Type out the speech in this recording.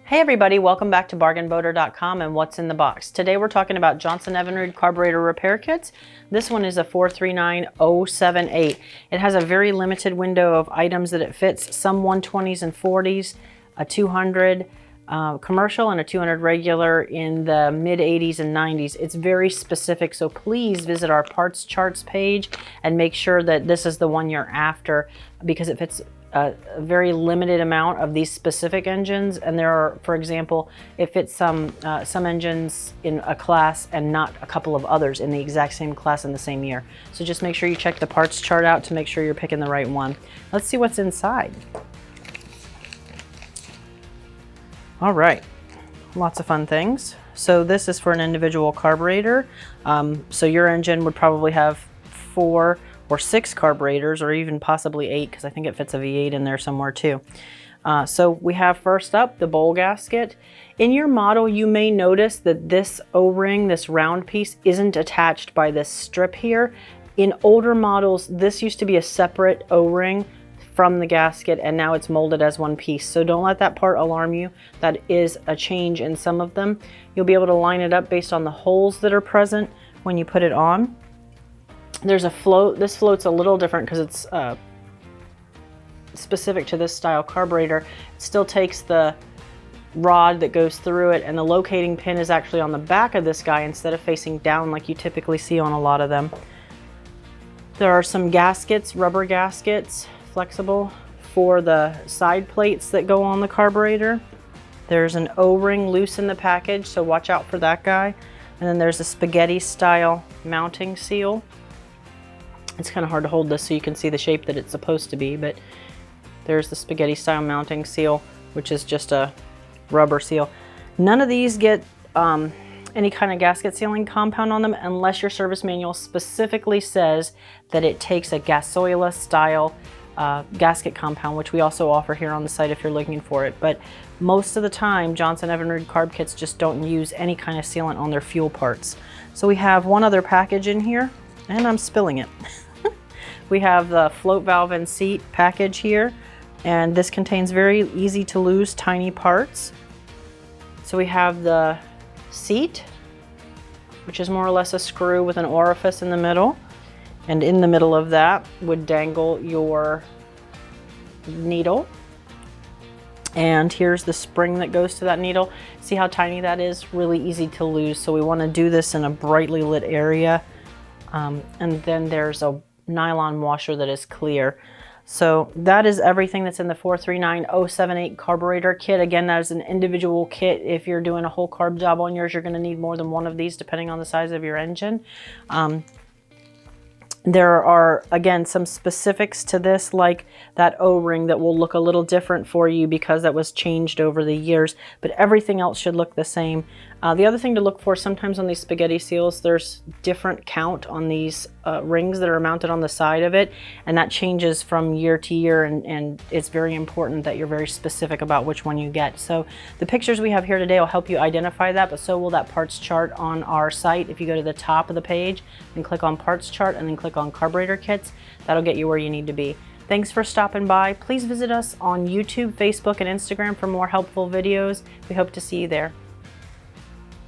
Hey everybody, welcome back to bargainboater.com and what's in the box. Today we're talking about Johnson Evinrude carburetor repair kits. This one is a 439078. It has a very limited window of items that it fits, some 120s and 40s, a 200 commercial and a 200 regular in the mid 80s and 90s. It's very specific, so please visit our parts charts page and make sure that this is the one you're after, because it fits a very limited amount of these specific engines, and there are, for example, it fits some engines in a class and not a couple of others in the exact same class in the same year. So just make sure you check the parts chart out to make sure you're picking the right one. Let's see what's inside. All right, lots of fun things. So this is for an individual carburetor. So your engine would probably have 4 or 6 carburetors, or even possibly 8, because I think it fits a V8 in there somewhere too. So we have first up the bowl gasket. In your model, you may notice that this O-ring, this round piece, isn't attached by this strip here. In older models, this used to be a separate O-ring from the gasket, and now it's molded as one piece. So don't let that part alarm you. That is a change in some of them. You'll be able to line it up based on the holes that are present when you put it on. There's a float. This float's a little different because it's specific to this style carburetor. It still takes the rod that goes through it, and the locating pin is actually on the back of this guy instead of facing down like you typically see on a lot of them. There are some gaskets, rubber gaskets, flexible, for the side plates that go on the carburetor. There's an O-ring loose in the package, so watch out for that guy. And then there's a spaghetti style mounting seal. It's kind of hard to hold this so you can see the shape that it's supposed to be, but there's the spaghetti style mounting seal, which is just a rubber seal. None of these get any kind of gasket sealing compound on them unless your service manual specifically says that it takes a Gasoila style gasket compound, which we also offer here on the site if you're looking for it. But most of the time, Johnson Evinrude carb kits just don't use any kind of sealant on their fuel parts. So we have one other package in here, and I'm spilling it. We have the float valve and seat package here, and this contains very easy to lose tiny parts. So we have the seat, which is more or less a screw with an orifice in the middle, and in the middle of that would dangle your needle. And here's the spring that goes to that needle. See how tiny that is? Really easy to lose. So we want to do this in a brightly lit area. And then there's a nylon washer that is clear. So that is everything that's in the 439078 carburetor kit. Again, that is an individual kit. If you're doing a whole carb job on yours, you're going to need more than one of these depending on the size of your engine. There are, again, some specifics to this, like that O-ring that will look a little different for you because that was changed over the years, but everything else should look the same. The other thing to look for, sometimes on these spaghetti seals, there's different count on these rings that are mounted on the side of it, and that changes from year to year, and it's very important that you're very specific about which one you get. So the pictures we have here today will help you identify that, but so will that parts chart on our site. If you go to the top of the page and click on parts chart and then click on carburetor kits, that'll get you where you need to be. Thanks for stopping by. Please visit us on YouTube, Facebook, and Instagram for more helpful videos. We hope to see you there.